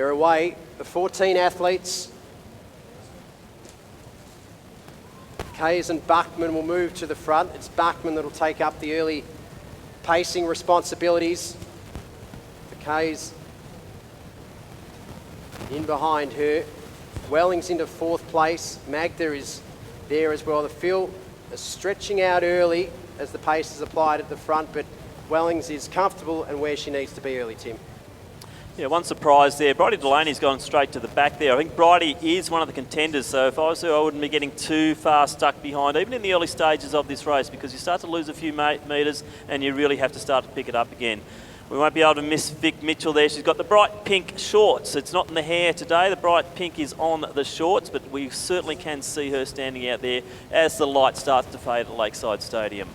they're away. The 14 athletes. Kays and Buckman will move to the front. It's Buckman that'll take up the early pacing responsibilities. The Kays in behind her. Wellings into 4th place. Makda is there as well. The field is stretching out early as the pace is applied at the front, but Wellings is comfortable and where she needs to be early, Tim. Yeah, one surprise there. Bridey Delaney's gone straight to the back there. I think Bridey is one of the contenders, so if I was her, I wouldn't be getting too far stuck behind, even in the early stages of this race, because you start to lose a few metres and you really have to start to pick it up again. We won't be able to miss Vic Mitchell there. She's got the bright pink shorts. It's not in the hair today. The bright pink is on the shorts, but we certainly can see her standing out there as the light starts to fade at Lakeside Stadium.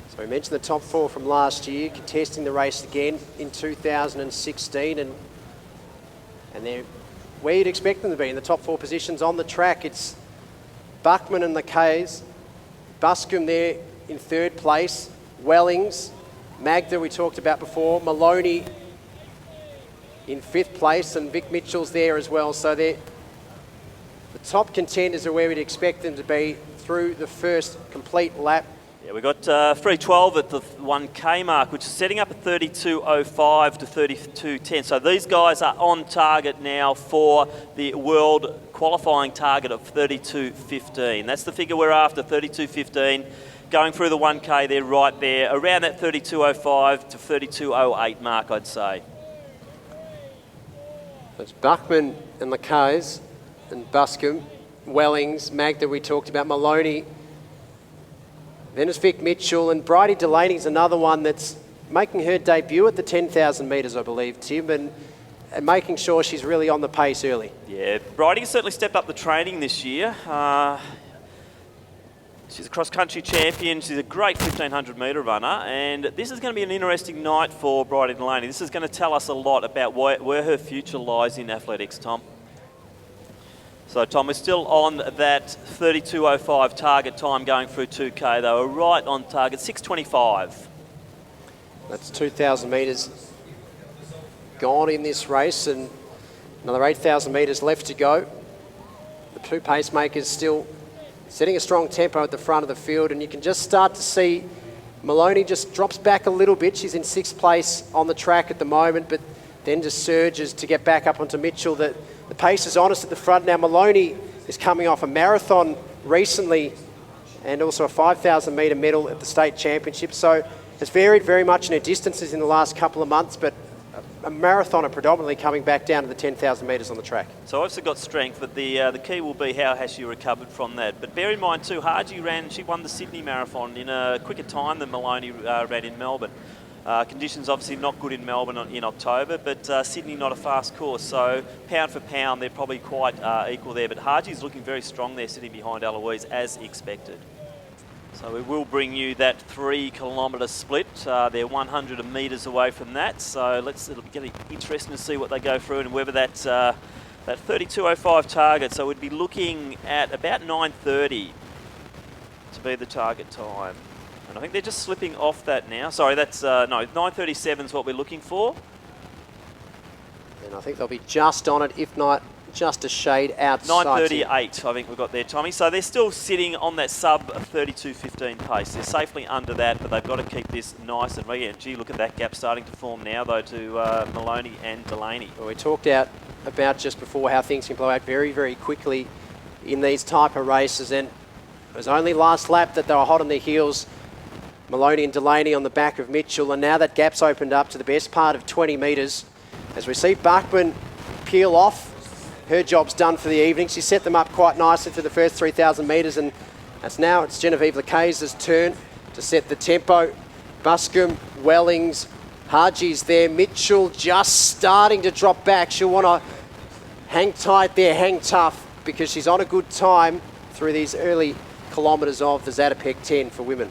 So we mentioned the top 4 from last year, contesting the race again in 2016, and they're where you'd expect them to be, in the top 4 positions on the track. It's Buckman and the Kays, Buscomb there in 3rd place, Wellings, Makda we talked about before, Maloney in 5th place, and Vic Mitchell's there as well. So the top contenders are where we'd expect them to be through the first complete lap. Yeah, we've got 3:12 at the 1K mark, which is setting up a 32.05 to 32.10. So these guys are on target now for the world qualifying target of 32.15. That's the figure we're after, 32.15. Going through the 1K, they're right there, around that 32.05 to 32.08 mark, I'd say. It's Buckman and the Kays, and Buscomb, Wellings, Makda we talked about, Maloney. Then it's Vic Mitchell, and Bridey Delaney's another one that's making her debut at the 10,000 metres, I believe, Tim, and making sure she's really on the pace early. Yeah, Bridey certainly stepped up the training this year. She's a cross-country champion. She's a great 1,500 metre runner, and this is going to be an interesting night for Bridey Delaney. This is going to tell us a lot about where her future lies in athletics, Tom. So, Tom, we're still on that 32.05 target time going through 2K, though. We're right on target, 6:25. That's 2,000 metres gone in this race, and another 8,000 metres left to go. The 2 pacemakers still setting a strong tempo at the front of the field, and you can just start to see Maloney just drops back a little bit. She's in 6th place on the track at the moment, but then just surges to get back up onto Mitchell. The pace is honest at the front. Now Maloney is coming off a marathon recently and also a 5,000 metre medal at the state championship. So it's varied very much in her distances in the last couple of months, but a marathoner predominantly coming back down to the 10,000 metres on the track. So obviously got strength, but the key will be how has she recovered from that. But bear in mind too, Haji she won the Sydney Marathon in a quicker time than Maloney ran in Melbourne. Conditions obviously not good in Melbourne in October, but Sydney not a fast course, so pound for pound they're probably quite equal there. But Haji's looking very strong there, sitting behind Eloise as expected. So we will bring you that 3 kilometre split. They're 100 metres away from that, so it'll be interesting to see what they go through and whether that 32.05 target. So we'd be looking at about 9:30 to be the target time. And I think they're just slipping off that now. Sorry, that's, no, 9:37 is what we're looking for. And I think they'll be just on it, if not just a shade outside. 9:38, I think we've got there, Tommy. So they're still sitting on that sub 32.15 pace. They're safely under that, but they've got to keep this nice and regular. Gee, look at that gap starting to form now, though, to Maloney and Delaney. Well, we talked about just before how things can blow out very, very quickly in these type of races, and it was only last lap that they were hot on their heels. Maloney and Delaney on the back of Mitchell, and now that gap's opened up to the best part of 20 metres. As we see Buckman peel off, her job's done for the evening. She set them up quite nicely for the first 3,000 metres, and now it's Genevieve Lacaze's turn to set the tempo. Buscomb, Wellings, Haji's there. Mitchell just starting to drop back. She'll want to hang tight there, hang tough, because she's on a good time through these early kilometres of the Zatopek 10 for women.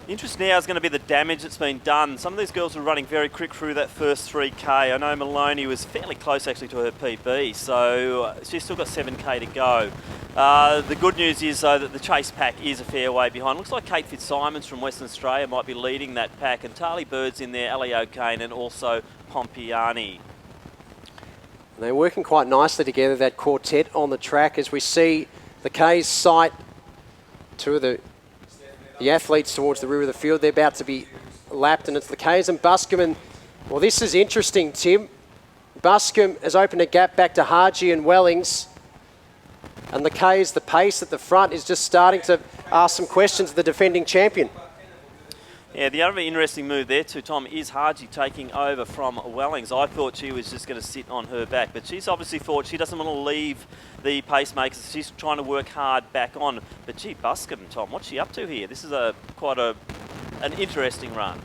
Interest now is going to be the damage that's been done. Some of these girls were running very quick through that first 3K. I know Maloney was fairly close actually to her PB, so she's still got 7K to go. The good news is though that the chase pack is a fair way behind. Looks like Kate Fitzsimons from Western Australia might be leading that pack, and Tali Bird's in there, Ali O'Kane and also Pompiani. And they're working quite nicely together, that quartet on the track, as we see the K's sight two of the athletes towards the rear of the field. They're about to be lapped, and it's the K's and Buscomb. And, well, this is interesting, Tim. Buscomb has opened a gap back to Haji and Wellings. And the K's, the pace at the front is just starting to ask some questions of the defending champion. Yeah, the other interesting move there too, Tom, is Haji taking over from Wellings. I thought she was just going to sit on her back, but she's obviously thought she doesn't want to leave the pacemakers. She's trying to work hard back on. But gee, Buscomb, Tom, what's she up to here? This is quite an interesting run.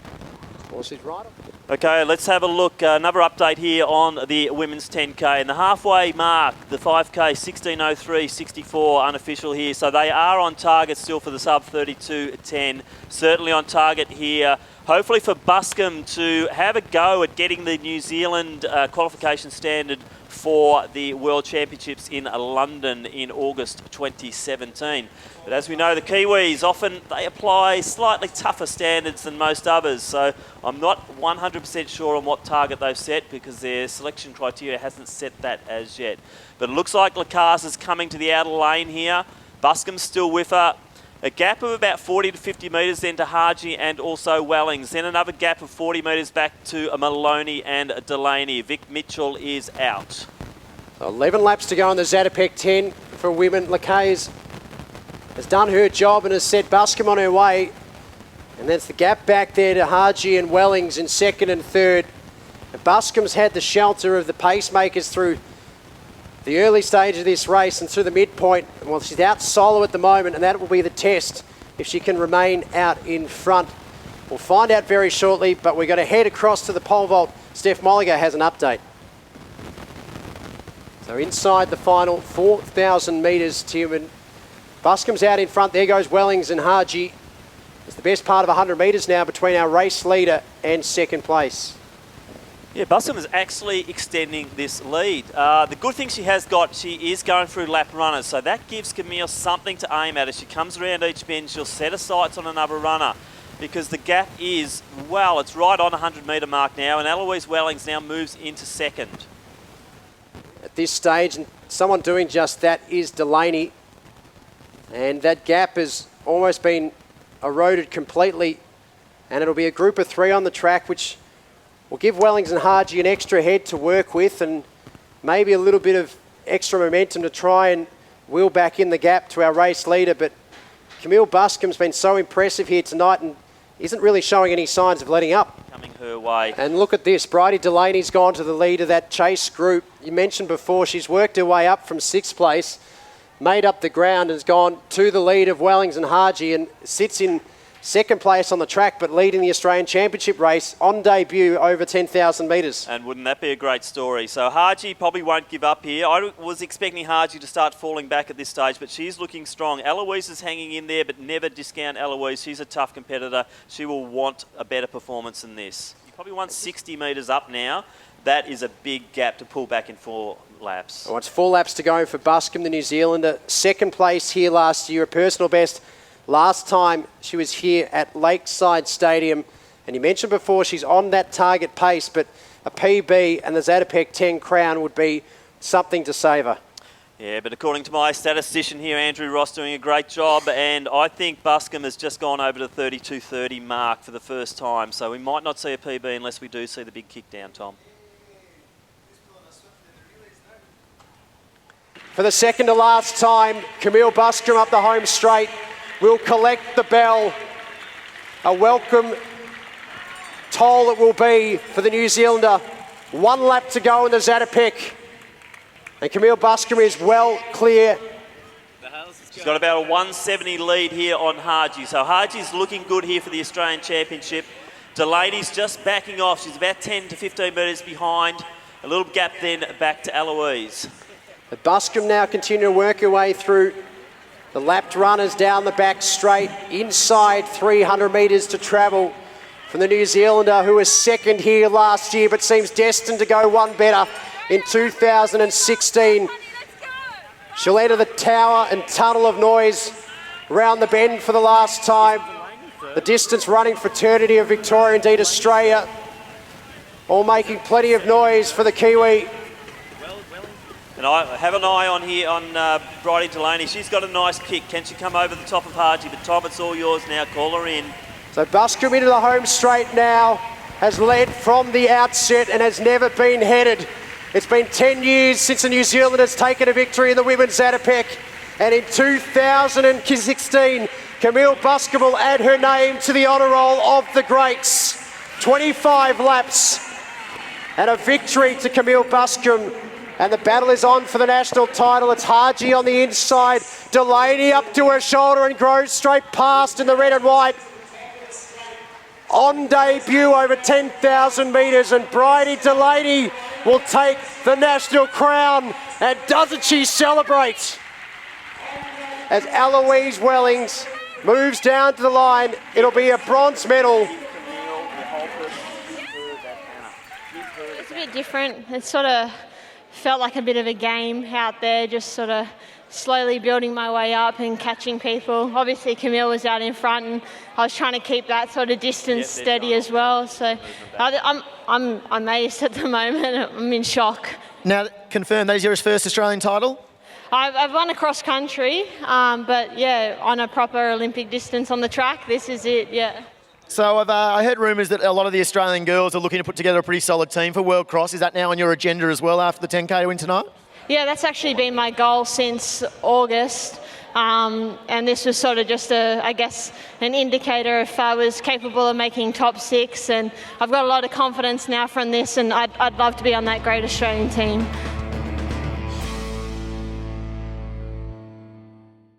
Well, she's right. Okay, let's have a look. Another update here on the women's 10K. And the halfway mark, the 5K, 16:03.64 unofficial here. So they are on target still for the sub 32:10. Certainly on target here. Hopefully for Buscomb to have a go at getting the New Zealand qualification standard for the World Championships in London in August 2017. But as we know, the Kiwis often, they apply slightly tougher standards than most others. So I'm not 100% sure on what target they've set because their selection criteria hasn't set that as yet. But it looks like Lacaze is coming to the outer lane here. Buscomb's still with her. A gap of about 40 to 50 metres then to Haji and also Wellings. Then another gap of 40 metres back to Maloney and Delaney. Vic Mitchell is out. So 11 laps to go on the Zatopek 10 for women. Lacaze has done her job and has set Buscomb on her way. And that's the gap back there to Haji and Wellings in second and third. And Buscomb's had the shelter of the pacemakers through the early stage of this race and through the midpoint. Well, she's out solo at the moment, and that will be the test if she can remain out in front. We'll find out very shortly, but we're going to head across to the pole vault. Steph Molliger has an update. So inside the final 4,000 metres, Tim, and Buscomb's out in front. There goes Wellings and Haji. It's the best part of 100 metres now between our race leader and second place. Yeah, Busam is actually extending this lead. The good thing she has got, she is going through lap runners, so that gives Camille something to aim at. As she comes around each bend, she'll set her sights on another runner because the gap is, well, it's right on 100 metre mark now, and Eloise Wellings now moves into second. At this stage, and someone doing just that is Delaney, and that gap has almost been eroded completely, and it'll be a group of three on the track, which will give Wellings and Haji an extra head to work with and maybe a little bit of extra momentum to try and wheel back in the gap to our race leader. But Camille Buscomb's been so impressive here tonight and isn't really showing any signs of letting up. Coming her way. And look at this, Bridey Delaney's gone to the lead of that chase group. You mentioned before she's worked her way up from sixth place, made up the ground, has gone to the lead of Wellings and Haji and sits in second place on the track, but leading the Australian Championship race on debut over 10,000 metres. And wouldn't that be a great story? So Haji probably won't give up here. I was expecting Haji to start falling back at this stage, but she's looking strong. Eloise is hanging in there, but never discount Eloise. She's a tough competitor. She will want a better performance than this. You probably want 60 metres up now. That is a big gap to pull back in 4 laps. Oh, it's 4 laps to go for Buscomb, the New Zealander. Second place here last year, a personal best. Last time she was here at Lakeside Stadium, and you mentioned before she's on that target pace, but a PB and the Zatopek 10 crown would be something to save her. Yeah, but according to my statistician here, Andrew Ross, doing a great job, and I think Buscomb has just gone over the 32:30 mark for the first time, so we might not see a PB unless we do see the big kick down, Tom. For the second to last time, Camille Buscomb up the home straight will collect the bell. A welcome toll it will be for the New Zealander. 1 lap to go in the Zatopek. And Camille Buscomb is well clear. She's got about a 170 lead here on Haji. So Haji's looking good here for the Australian Championship. Delaney's just backing off. She's about 10 to 15 metres behind. A little gap then back to Eloise. But Buscomb now continue to work her way through the lapped runners down the back straight, inside 300 metres to travel from the New Zealander, who was second here last year but seems destined to go one better in 2016. She'll enter the tower and tunnel of noise round the bend for the last time. The distance running fraternity of Victoria, indeed Australia, all making plenty of noise for the Kiwi. And I have an eye on here on Bridey Delaney. She's got a nice kick. Can she come over the top of Haji? But Tom, it's all yours now. Call her in. So Buscomb into the home straight now, has led from the outset and has never been headed. It's been 10 years since a New Zealand has taken a victory in the women's Zatopek. And in 2016, Camille Buscomb will add her name to the honour roll of the greats. 25 laps and a victory to Camille Buscomb. And the battle is on for the national title. It's Haji on the inside. Delaney up to her shoulder and grows straight past in the red and white. On debut over 10,000 metres, and Bridey Delaney will take the national crown. And doesn't she celebrate? As Eloise Wellings moves down to the line, it'll be a bronze medal. It's a bit different. It sort of felt like a bit of a game out there, just sort of slowly building my way up and catching people. Obviously Camille was out in front and I was trying to keep that sort of distance steady as well. So I'm amazed at the moment. I'm in shock. Now, confirm that is your first Australian title? I've won a cross country, but yeah, on a proper Olympic distance on the track, this is it, yeah. So I heard rumours that a lot of the Australian girls are looking to put together a pretty solid team for World Cross. Is that now on your agenda as well after the 10K win tonight? Yeah, that's actually been my goal since August. And this was sort of just, I guess, an indicator if I was capable of making top 6. And I've got a lot of confidence now from this, and I'd love to be on that great Australian team.